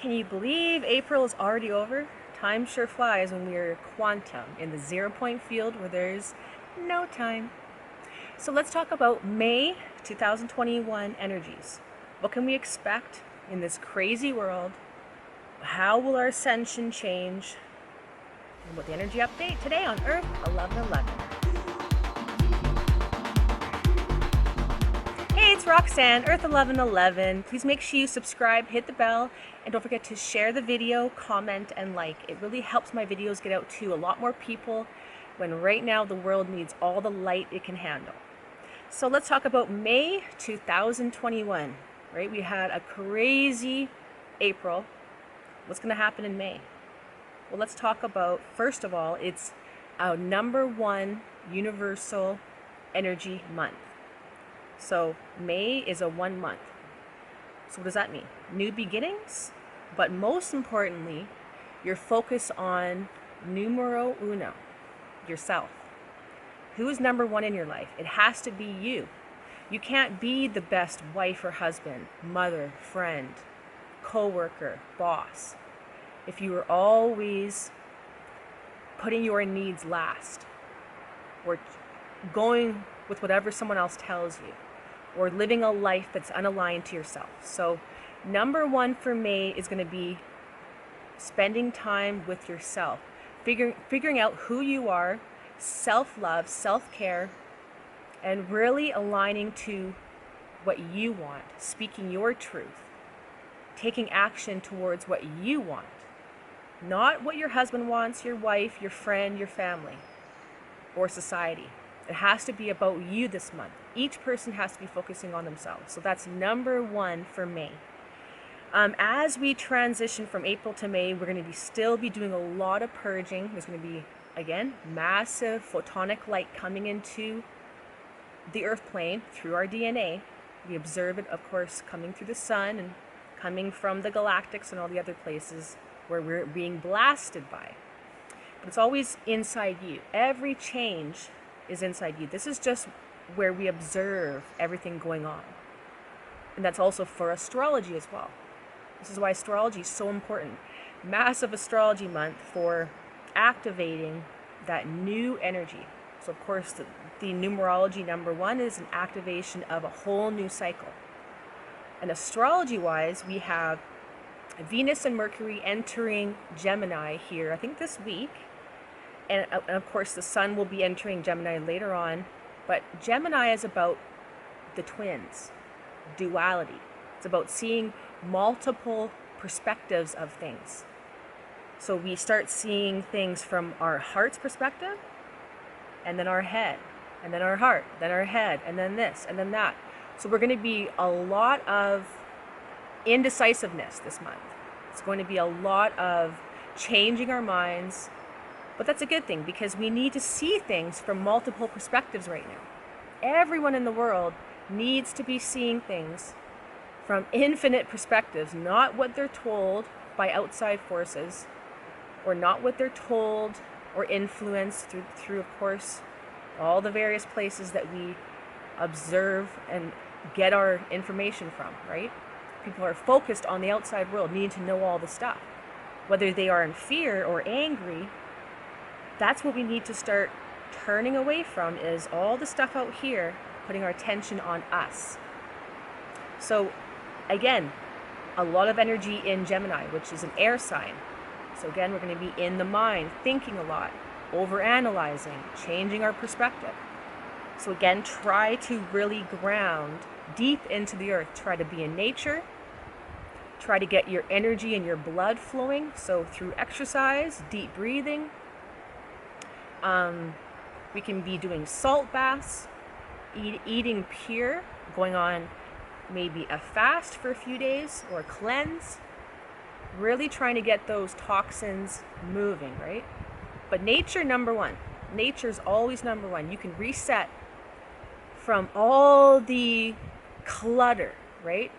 Can you believe April is already over? Time sure flies when we're quantum in the 0 point field where there's no time. So let's talk about May 2021 energies. What can we expect in this crazy world? How will our ascension change? And what the energy update today on Earth 1111. Hey, it's Roxanne, Earth 1111. Please make sure you subscribe, hit the bell, and don't forget to share the video, comment, and like. It really helps my videos get out to a lot more people when right now the world needs all the light it can handle. So let's talk about May 2021, right? We had a crazy April. What's going to happen in May? Well, let's talk about, first of all, it's our #1 universal energy month. So May is a 1 month. So what does that mean? New beginnings, but most importantly, your focus on numero uno, yourself. Who is #1 in your life? It has to be you. You can't be the best wife or husband, mother, friend, co-worker, boss, if you are always putting your needs last, or going with whatever someone else tells you, or living a life that's unaligned to yourself. So #1 for May is going to be spending time with yourself, figuring out who you are, self-love, self-care, and really aligning to what you want, speaking your truth, taking action towards what you want, not what your husband wants, your wife, your friend, your family, or society. It has to be about you this month. Each person has to be focusing on themselves. So that's #1 for May. As we transition from April to May, we're going to still be doing a lot of purging. There's going to be, again, massive photonic light coming into the earth plane through our DNA. We observe it, of course, coming through the sun and coming from the galactics and all the other places where we're being blasted by. But it's always inside you. Every change is inside you. This is just where we observe everything going on. And that's also for astrology as well. This is why astrology is so important. Massive astrology month for activating that new energy. So of course the numerology #1 is an activation of a whole new cycle. And astrology wise, we have Venus and Mercury entering Gemini here, I think this week. And of course the sun will be entering Gemini later on. But Gemini is about the twins, duality. It's about seeing multiple perspectives of things. So we start seeing things from our heart's perspective, and then our head, and then our heart, then our head, and then this, and then that. So we're going to be a lot of indecisiveness this month. It's going to be a lot of changing our minds. But that's a good thing, because we need to see things from multiple perspectives right now. Everyone in the world needs to be seeing things from infinite perspectives, not what they're told by outside forces, or not what they're told or influenced through of course, all the various places that we observe and get our information from, right? People are focused on the outside world, needing to know all the stuff. Whether they are in fear or angry, that's what we need to start turning away from, is all the stuff out here, putting our attention on us. So again, a lot of energy in Gemini, which is an air sign. So again, we're going to be in the mind, thinking a lot, overanalyzing, changing our perspective. So again, try to really ground deep into the earth. Try to be in nature. Try to get your energy and your blood flowing. So through exercise, deep breathing. We can be doing salt baths, eating pure, going on maybe a fast for a few days, or a cleanse. Really trying to get those toxins moving, right? But nature #1. Nature's always #1. You can reset from all the clutter, right?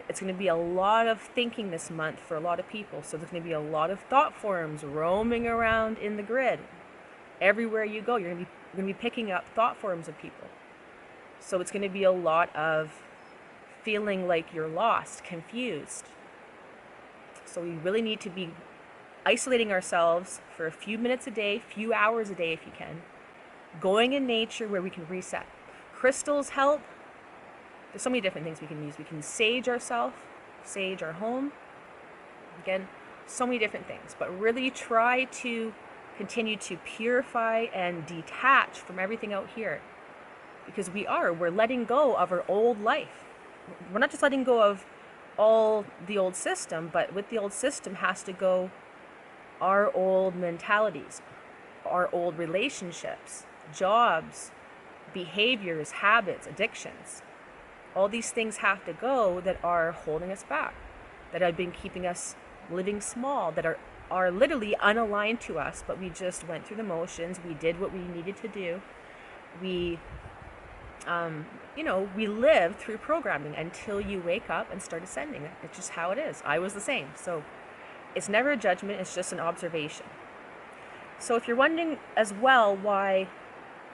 It's going to be a lot of thinking this month for a lot of people. So there's going to be a lot of thought forms roaming around in the grid. Everywhere you go, you're going to be picking up thought forms of people. So it's going to be a lot of feeling like you're lost, confused. So we really need to be isolating ourselves for a few minutes a day, few hours a day if you can. Going in nature where we can reset. Crystals help. There's so many different things we can use. We can sage ourselves, sage our home. Again, so many different things. But really try to continue to purify and detach from everything out here. Because we're letting go of our old life. We're not just letting go of all the old system, but with the old system has to go our old mentalities, our old relationships, jobs, behaviors, habits, addictions. All these things have to go that are holding us back, that have been keeping us living small, that are literally unaligned to us, but we just went through the motions, we did what we needed to do. We we live through programming until you wake up and start ascending. It's just how it is. I was the same. So it's never a judgment, it's just an observation. So if you're wondering as well why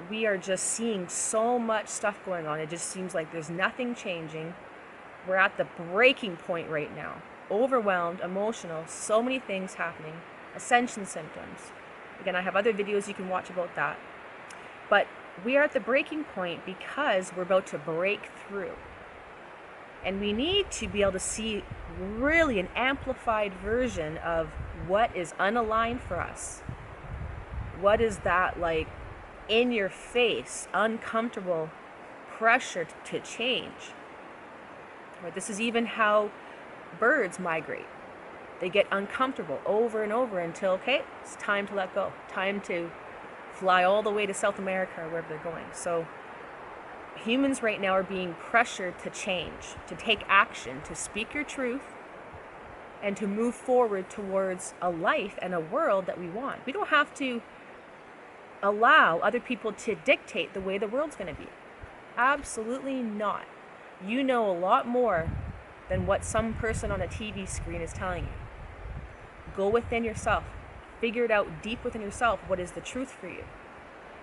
we are just seeing so much stuff going on, it just seems like there's nothing changing. We're at the breaking point right now. Overwhelmed, emotional, so many things happening. Ascension symptoms. Again, I have other videos you can watch about that. But we are at the breaking point because we're about to break through. And we need to be able to see really an amplified version of what is unaligned for us. What is that like in your face, uncomfortable pressure to change? Right? This is even how birds migrate. They get uncomfortable over and over until, okay, it's time to let go. Time to fly all the way to South America or wherever they're going. So humans right now are being pressured to change, to take action, to speak your truth, and to move forward towards a life and a world that we want. We don't have to allow other people to dictate the way the world's going to be. Absolutely not. You know a lot more than what some person on a TV screen is telling you. Go within yourself. Figure it out deep within yourself, what is the truth for you.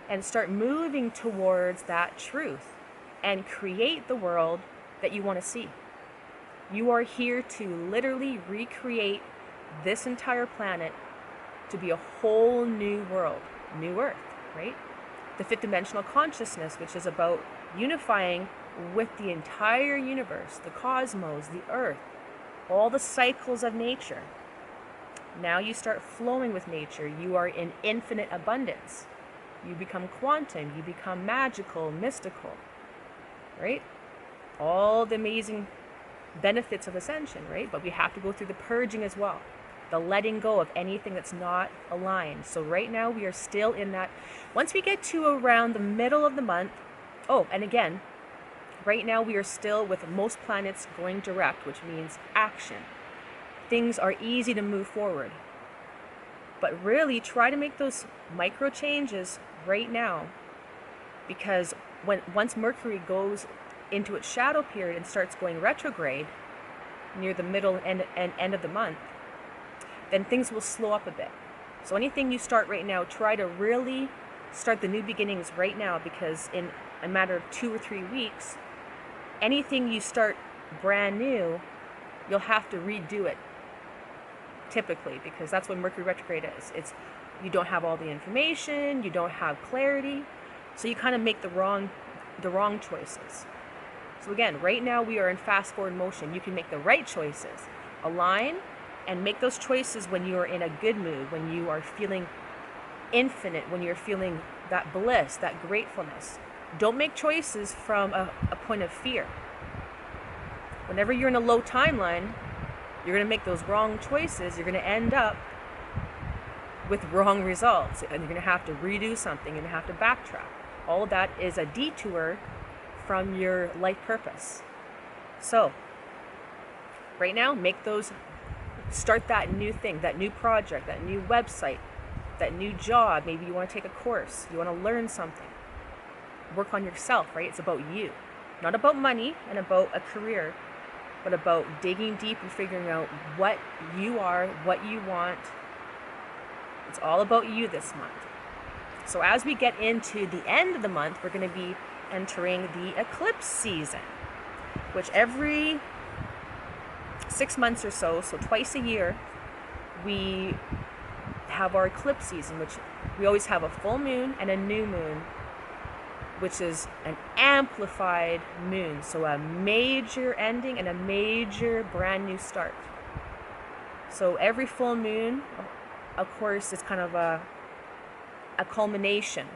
And start moving towards that truth and create the world that you want to see. You are here to literally recreate this entire planet to be a whole new world, new Earth, right? The fifth dimensional consciousness, which is about unifying with the entire universe, the cosmos, the Earth, all the cycles of nature. Now you start flowing with nature. You are in infinite abundance. You become quantum. You become magical, mystical, right? All the amazing benefits of ascension, right? But we have to go through the purging as well. The letting go of anything that's not aligned. So right now we are still in that. Once we get to around the middle of the month, and again, right now we are still with most planets going direct, which means action. Things are easy to move forward. But really try to make those micro changes right now, because once Mercury goes into its shadow period and starts going retrograde near the middle and end of the month, then things will slow up a bit. So anything you start right now, try to really start the new beginnings right now, because in a matter of 2 or 3 weeks, anything you start brand new, you'll have to redo it typically, because that's what Mercury retrograde is. It's you don't have all the information, you don't have clarity, so you kind of make the wrong choices. So again, right now we are in fast forward motion. You can make the right choices, align, and make those choices when you are in a good mood, when you are feeling infinite, when you're feeling that bliss, that gratefulness. Don't make choices from a point of fear. Whenever you're in a low timeline, you're going to make those wrong choices. You're going to end up with wrong results, and you're going to have to redo something. You're going to have to backtrack. All of that is a detour from your life purpose. So right now, start that new thing, that new project, that new website, that new job. Maybe you want to take a course, you want to learn something. Work on yourself, right? It's about you, not about money and about a career, but about digging deep and figuring out what you are, what you want. It's all about you this month. So as we get into the end of the month, we're going to be entering the eclipse season, which every 6 months or so, so twice a year, we have our eclipse season, which we always have a full moon and a new moon, which is an amplified moon. So a major ending and a major brand new start. So every full moon, of course, is kind of a culmination,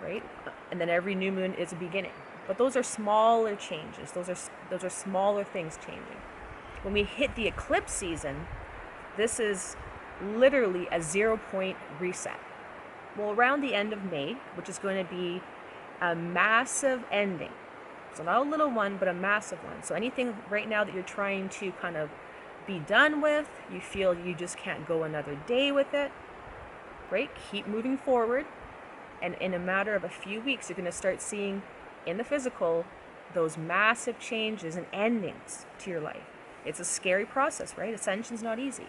right? And then every new moon is a beginning. But those are smaller changes. Those are smaller things changing. When we hit the eclipse season, this is literally a 0-point reset. Well, around the end of May, which is going to be a massive ending. So not a little one, but a massive one. So anything right now that you're trying to kind of be done with, you feel you just can't go another day with it, right? Keep moving forward. And in a matter of a few weeks, you're going to start seeing in the physical those massive changes and endings to your life. It's a scary process, right? Ascension's not easy.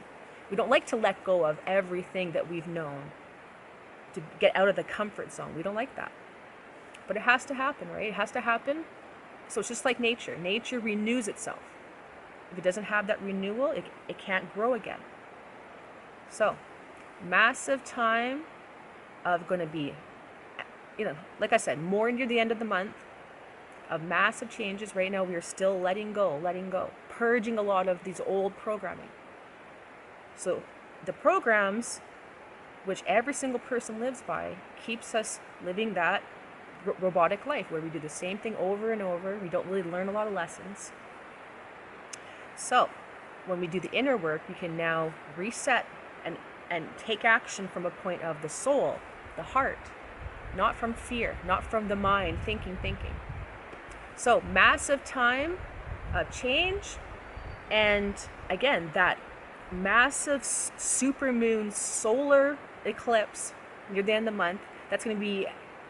We don't like to let go of everything that we've known, to get out of the comfort zone. We don't like that. But it has to happen, right? It has to happen. So it's just like nature. Nature renews itself. If it doesn't have that renewal, it can't grow again. So, massive time of going to be, like I said, more near the end of the month, of massive changes. Right now we are still letting go, purging a lot of these old programming. So the programs, which every single person lives by, keeps us living that robotic life where we do the same thing over and over. We don't really learn a lot of lessons. So when we do the inner work, we can now reset and take action from a point of the soul, the heart, not from fear, not from the mind, thinking. So massive time of change, and again, that massive supermoon solar eclipse near the end of the month, that's going to be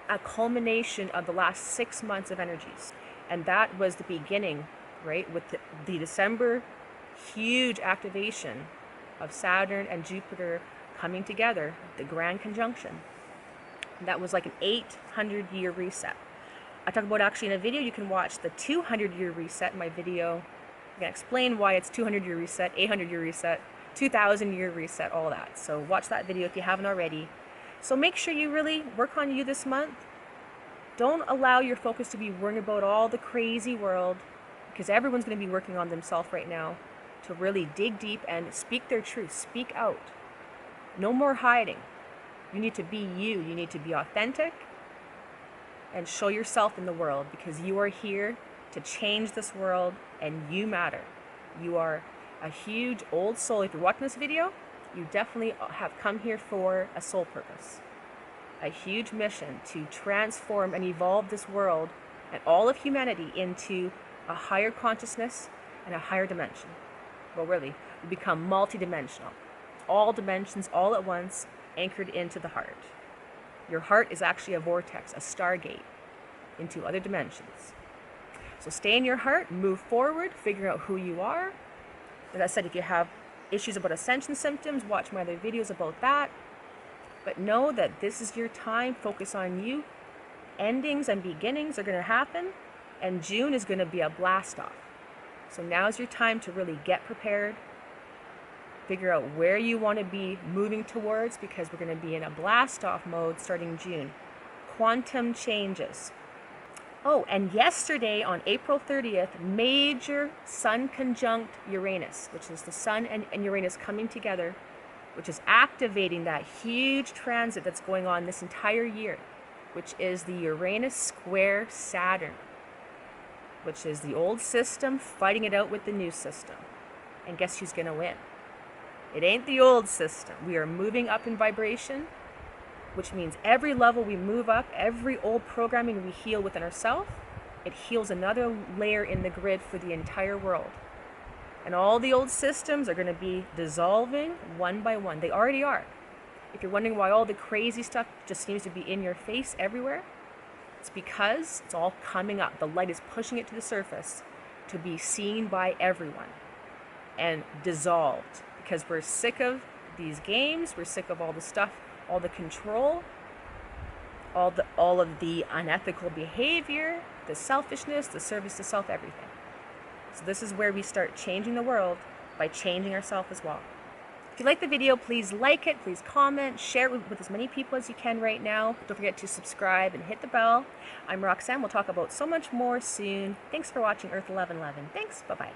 a culmination of the last 6 months of energies. And that was the beginning, right, with the December huge activation of Saturn and Jupiter coming together, the grand conjunction. And that was like an 800-year reset. I talk about actually in a video. You can watch the 200-year reset in my video. I can explain why it's 200-year reset, 800-year reset, 2,000-year reset, all that. So watch that video if you haven't already. So make sure you really work on you this month. Don't allow your focus to be worrying about all the crazy world, because everyone's going to be working on themselves right now to really dig deep and speak their truth, speak out. No more hiding. You need to be you. You need to be authentic and show yourself in the world, because you are here to change this world and you matter. You are a huge old soul. If you're watching this video, you definitely have come here for a soul purpose, a huge mission to transform and evolve this world and all of humanity into a higher consciousness and a higher dimension. Well, really, we become multidimensional, all dimensions all at once, anchored into the heart. Your heart is actually a vortex, a stargate into other dimensions. So stay in your heart, move forward, figure out who you are. As I said, if you have issues about Ascension Symptoms, watch my other videos about that. But know that this is your time. Focus on you. Endings and beginnings are going to happen, and June is going to be a blast off. So now's your time to really get prepared, figure out where you want to be moving towards, because we're going to be in a blast off mode starting June. Quantum changes. Oh, and yesterday on April 30th, major Sun conjunct Uranus, which is the Sun and Uranus coming together, which is activating that huge transit that's going on this entire year, which is the Uranus square Saturn, which is the old system fighting it out with the new system. And guess who's going to win? It ain't the old system. We are moving up in vibration, which means every level we move up, every old programming we heal within ourselves, it heals another layer in the grid for the entire world. And all the old systems are going to be dissolving one by one. They already are. If you're wondering why all the crazy stuff just seems to be in your face everywhere, it's because it's all coming up. The light is pushing it to the surface to be seen by everyone and dissolved, because we're sick of these games. We're sick of all the stuff, all the control, all of the unethical behavior, the selfishness, the service to self, everything. So this is where we start changing the world, by changing ourselves as well. If you like the video, please like it, please comment, share it with as many people as you can right now. Don't forget to subscribe and hit the bell. I'm Roxanne. We'll talk about so much more soon. Thanks for watching Earth 1111. Thanks. Bye-bye.